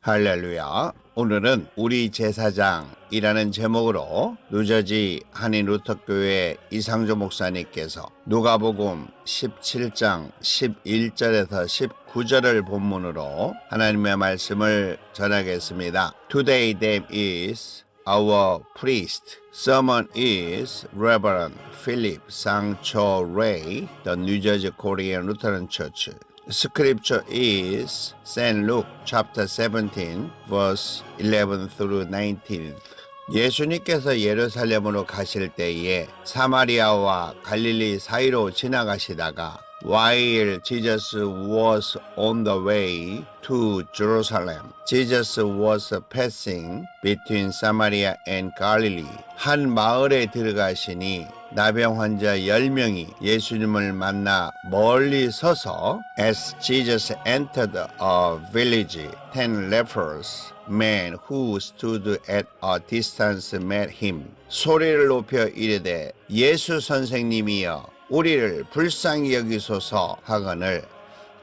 할렐루야. 오늘은 우리 제사장이라는 제목으로 뉴저지 한인 루터교회 이상조 목사님께서 누가복음 17장 11절에서 19절을 본문으로 하나님의 말씀을 전하겠습니다. Today them is our priest. Sermon is Reverend Philip Sancho Ray, the New Jersey Korean Lutheran Church. Scripture is St. Luke chapter 17 verse 11 through 19. 예수님께서 예루살렘으로 가실 때에 사마리아와 갈릴리 사이로 지나가시다가 While Jesus was on the way to Jerusalem, Jesus was passing between Samaria and Galilee. 한 마을에 들어가시니 나병 환자 10명이 예수님을 만나 멀리 서서 As Jesus entered a village, 10 lepers men who stood at a distance met him. 소리를 높여 이르되 예수 선생님이여 우리를 불쌍히 여기소서 하거늘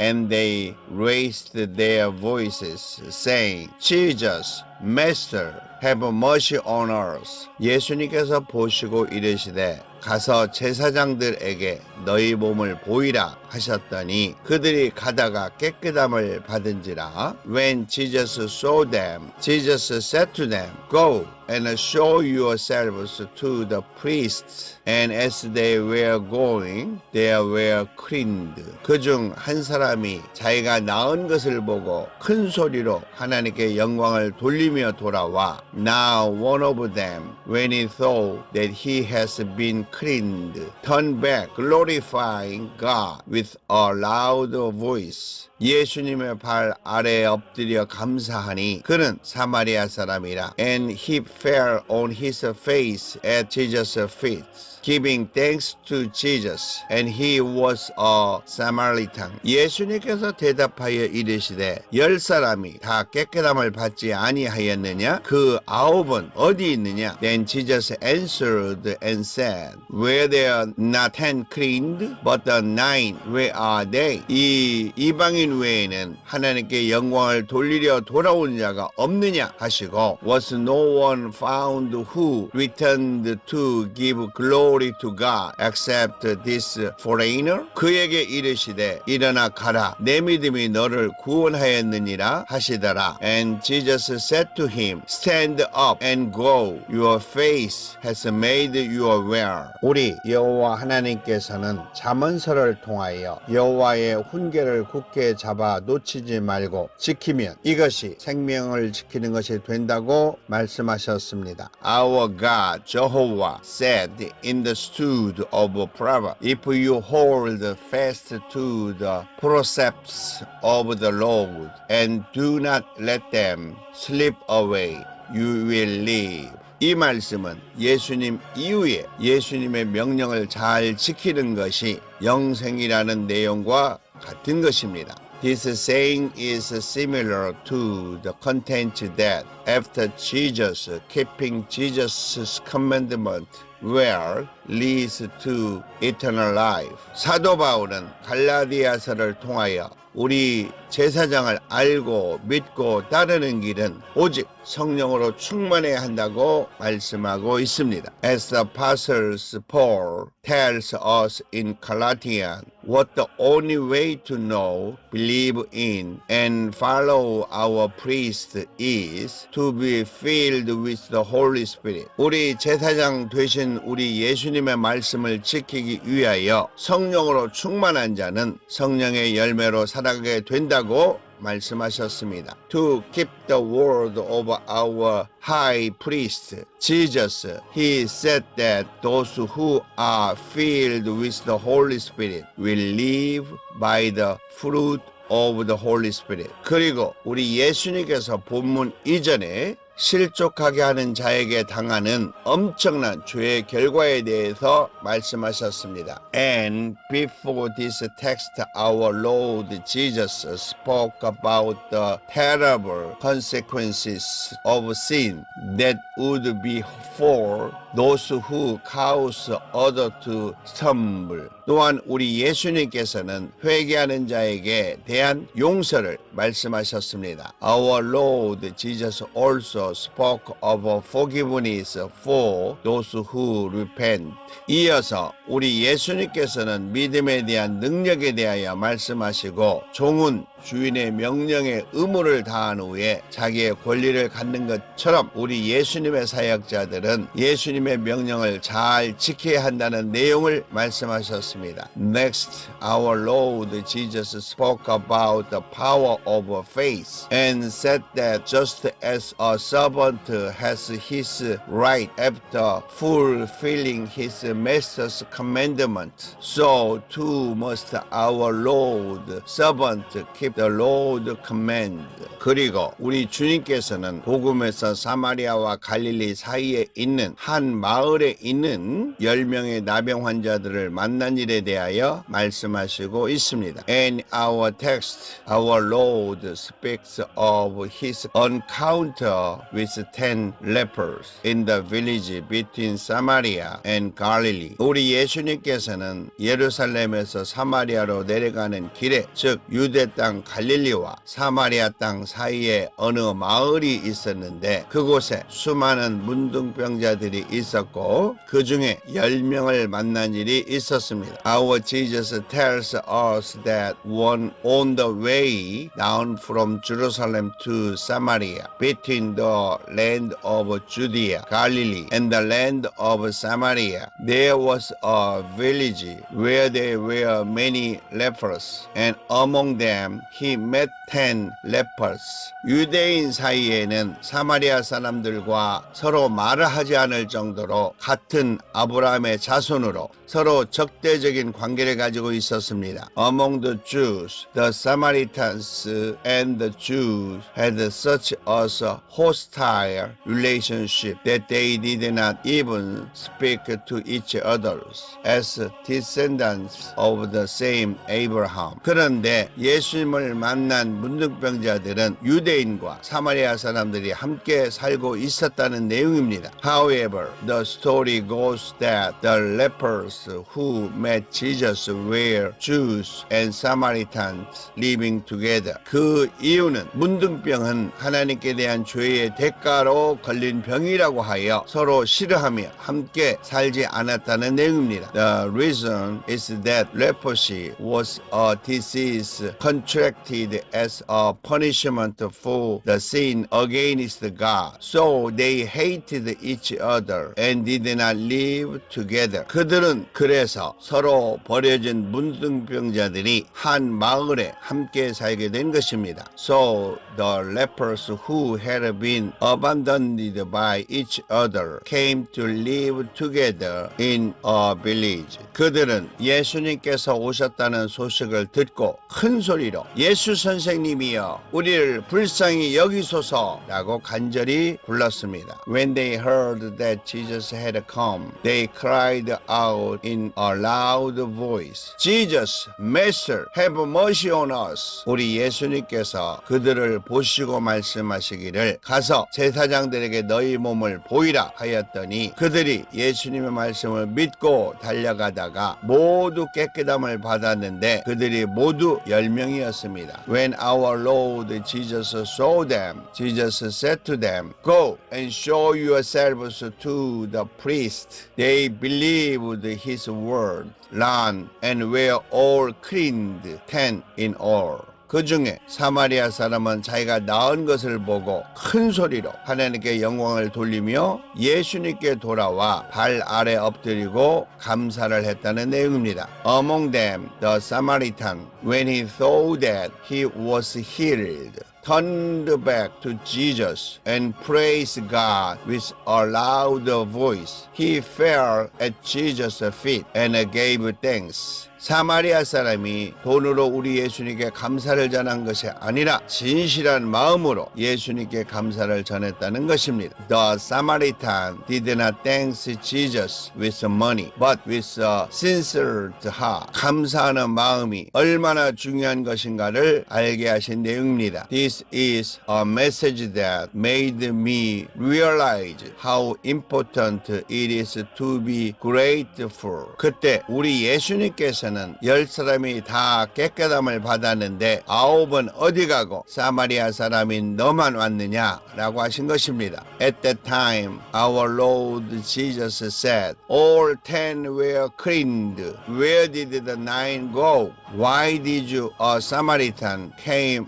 And they raised their voices, saying, Jesus, Master, have mercy on us. 예수님께서 보시고 이르시되 가서 제사장들에게 너희 몸을 보이라 하셨더니 그들이 가다가 깨끗함을 받은지라. When Jesus saw them, Jesus said to them, Go and show yourselves to the priests. And as they were going, they were cleansed. 그중 한 사람이 자기가 나은 것을 보고 큰 소리로 하나님께 영광을 돌리며 돌아와. Now one of them, when he thought that he has been cleansed, turned back, glorifying God with a loud voice. 예수님의 발 아래에 엎드려 감사하니 그는 사마리아 사람이라. And he fell on his face at Jesus' feet, giving thanks to Jesus, and he was a Samaritan. 예수님께서 대답하여 이르시되 10사람이 다 깨끗함을 받지 아니하였느냐? 그 9은 어디 있느냐? Then Jesus answered and said, Were there not 10 cleansed, but the 9, where are they? 이 이방인 외에는 하나님께 영광을 돌리려 돌아온 자가 없느냐 하시고, Was no one found who returned to give glory to God except this foreigner? 그에게 이르시되 일어나 가라 내 믿음이 너를 구원하였느니라 하시더라. And Jesus said to him, Stand up and go. Your faith has made you well. 우리 여호와 하나님께서는 잠언서를 통하여 여호와의 훈계를 굳게 잡아 놓치지 말고 지키면 이것이 생명을 지키는 것이 된다고 말씀하셨습니다. Our God Jehovah said in the steward of Proverbs, If you hold fast to the precepts of the Lord and do not let them slip away, you will live. 이 말씀은 예수님 이후에 예수님의 명령을 잘 지키는 것이 영생이라는 내용과 같은 것입니다. This saying is similar to the content that after Jesus, keeping Jesus' commandment well leads to eternal life. 사도 바울은 갈라디아서를 통하여 우리 제사장을 알고 믿고 따르는 길은 오직 성령으로 충만해야 한다고 말씀하고 있습니다. As the Apostle Paul tells us in Galatians, what the only way to know, believe in, and follow our priest is to be filled with the Holy Spirit. 우리 제사장 되신 우리 예수님의 말씀을 지키기 위하여 성령으로 충만한 자는 성령의 열매로 살아가게 된다고 말씀하셨습니다. To keep the word of our high priest, Jesus, he said that those who are filled with the Holy Spirit will live by the fruit of the Holy Spirit. 그리고 우리 예수님께서 본문 이전에 실족하게 하는 자에게 당하는 엄청난 죄의 결과에 대해서 말씀하셨습니다. And before this text, our Lord Jesus spoke about the terrible consequences of sin that would befall those who cause others to stumble. 또한 우리 예수님께서는 회개하는 자에게 대한 용서를 말씀하셨습니다. Our Lord Jesus also spoke of forgiveness for those who repent. 이어서 우리 예수님께서는 믿음에 대한 능력에 대하여 말씀하시고 종은 주인의 명령에 의무를 다한 후에 자기의 권리를 갖는 것처럼 우리 예수님의 사역자들은 예수님의 명령을 잘 지켜야 한다는 내용을 말씀하셨습니다. Next, our Lord Jesus spoke about the power of faith and said that just as a servant has his right after fulfilling his master's commandment, so too must our Lord servant keep the Lord command. 그리고 우리 주님께서는 복음에서 사마리아와 갈릴리 사이에 있는 한 마을에 있는 10명의 나병 환자들을 만난 일에 대하여 말씀하시고 있습니다. In our text, our Lord speaks of his encounter with 10 lepers in the village between Samaria and Galilee. 우리 예수님께서는 예루살렘에서 사마리아로 내려가는 길에, 즉 유대 땅 갈릴리와 사마리아 땅 사이에 어느 마을이 있었는데 그곳에 수많은 문둥병자들이 있었고 그 중에 10명을 만난 일이 있었습니다. Our Jesus tells us that one on the way down from Jerusalem to Samaria, between the land of Judea, Galilee, and the land of Samaria, there was a village where there were many lepers, and among them he met 10 lepers. 유대인 사이에는 사마리아 사람들과 서로 말을 하지 않을 정도로 같은 아브라함의 자손으로 서로 적대적인 관계를 가지고 있었습니다. Among the Jews, the Samaritans and the Jews had such a hostile relationship that they did not even speak to each other as descendants of the same Abraham. 그런데 예수님을 만난 문둥병자들은 유대인과 사마리아 사람들이 함께 살고 있었다는 내용입니다. However, the story goes that the lepers who met Jesus were Jews and Samaritans living together. 그 이유는 문둥병은 하나님께 대한 죄의 대가로 걸린 병이라고 하여 서로 싫어하며 함께 살지 않았다는 내용입니다. The reason is that leprosy was a disease contracted as a punishment for the sin against God. So they hated each other and did not live together. 그들은 그래서 서로 버려진 문둥병자들이 한 마을에 함께 살게 된 것입니다. So the lepers who had been abandoned by each other came to live together in a village. 그들은 예수님께서 오셨다는 소식을 듣고 큰 소리로 예수 선생님이여 우리를 불쌍히 여기소서라고 간절히 불렀습니다. When they heard that Jesus had come, they cried out in a loud voice, Jesus, Master, have mercy on us. 우리 예수님께서 그들을 보시고 말씀하시기를 가서 제사장들에게 너희 몸을 보이라 하였더니 그들이 예수님의 말씀을 믿고 달려가다가 모두 깨끗함을 받았는데 그들이 모두 10명이었습니다. When our Lord Jesus saw them, Jesus said to them, Go and show yourselves to the priest. They believed his word, ran and were all cleaned, 10 in all. 그 중에 사마리아 사람은 자기가 나은 것을 보고 큰 소리로 하나님께 영광을 돌리며 예수님께 돌아와 발 아래 엎드리고 감사를 했다는 내용입니다. Among them, the Samaritan, when he thought that he was healed, turned back to Jesus and praised God with a loud voice. He fell at Jesus' feet and gave thanks. 사마리아 사람이 돈으로 우리 예수님께 감사를 전한 것이 아니라 진실한 마음으로 예수님께 감사를 전했다는 것입니다. The Samaritan did not thank Jesus with money, but with a sincere heart. 감사하는 마음이 얼마나 중요한 것인가를 알게 하신 내용입니다. This is a message that made me realize how important it is to be grateful. 그때 우리 예수님께서는 10사람이 다 깨끗함을 받았는데 9은 어디 가고 사마리아 사람인 너만 왔느냐 라고 하신 것입니다. At that time our Lord Jesus said, all 10 were cleaned. Where did the 9 go? Why did you, a Samaritan,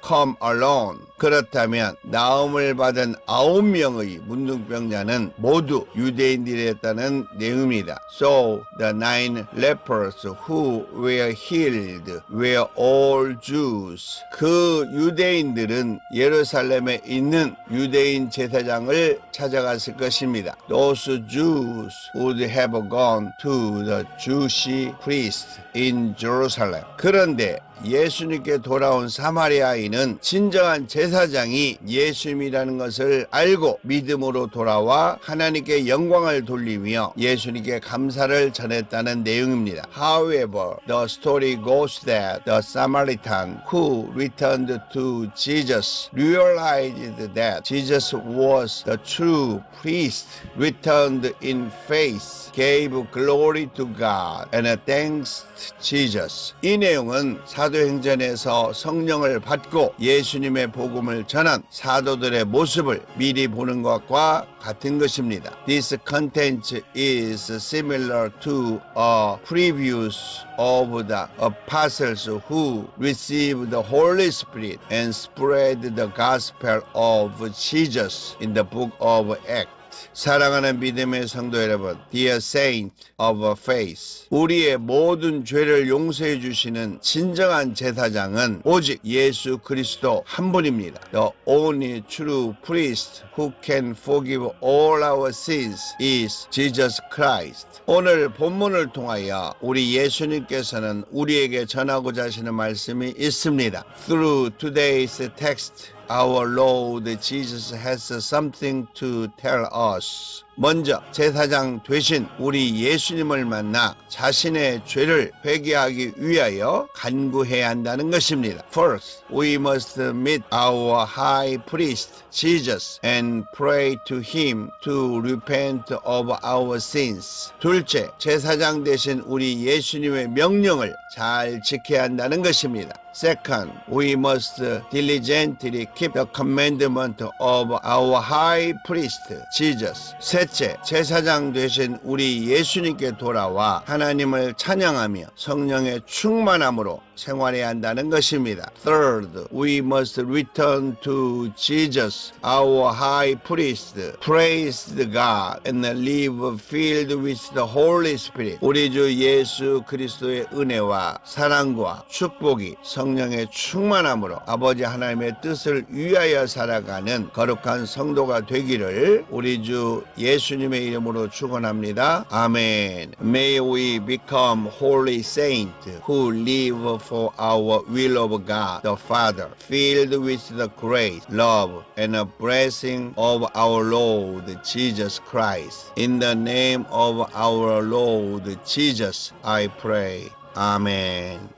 come alone? 그렇다면 나음을 받은 9명의 문둥병자는 모두 유대인들이었다는 내용입니다. So the 9 lepers who were healed were all Jews. 그 유대인들은 예루살렘에 있는 유대인 제사장을 찾아갔을 것입니다. Those Jews would have gone to the Jewish priest in Jerusalem. 그런데 예수님께 돌아온 사마리아인은 진정한 제사장이 예수님이라는 것을 알고 믿음으로 돌아와 하나님께 영광을 돌리며 예수님께 감사를 전했다는 내용입니다. However, the story goes that the Samaritan who returned to Jesus realized that Jesus was the true priest, returned in faith, gave glory to God, and thanks Jesus. 이 내용은 사도행전에서 성령을 받고 예수님의 복음을 전한 사도들의 모습을 미리 보는 것과 같은 것입니다. This content is similar to a previews of the apostles who received the Holy Spirit and spread the gospel of Jesus in the book of Acts. 사랑하는 믿음의 성도 여러분, Dear Saint of Faith, 우리의 모든 죄를 용서해 주시는 진정한 제사장은 오직 예수 그리스도 한 분입니다. The only true priest who can forgive all our sins is Jesus Christ. 오늘 본문을 통하여 우리 예수님께서는 우리에게 전하고자 하시는 말씀이 있습니다. Through today's text, our Lord Jesus has something to tell us. 먼저 제사장 되신 우리 예수님을 만나 자신의 죄를 회개하기 위하여 간구해야 한다는 것입니다. First, we must meet our high priest Jesus and pray to him to repent of our sins. 둘째, 제사장 되신 우리 예수님의 명령을 잘 지켜야 한다는 것입니다. Second, we must diligently keep the commandment of our high priest Jesus. 셋째, 제사장 되신 우리 예수님께 돌아와 하나님을 찬양하며 성령의 충만함으로 생활해야 한다는 것입니다. Third, we must return to Jesus, our high priest, praise God, and live filled with the Holy Spirit. 우리 주 예수 그리스도의 은혜와 사랑과 축복이 성령의 충만함으로 아버지 하나님의 뜻을 위하여 살아가는 거룩한 성도가 되기를 우리 주 예수님의 이름으로 축원합니다. 아멘. May we become holy saints who live for our will of God the Father, filled with the grace, love, and a blessing of our Lord Jesus Christ. In the name of our Lord Jesus, I pray. Amen.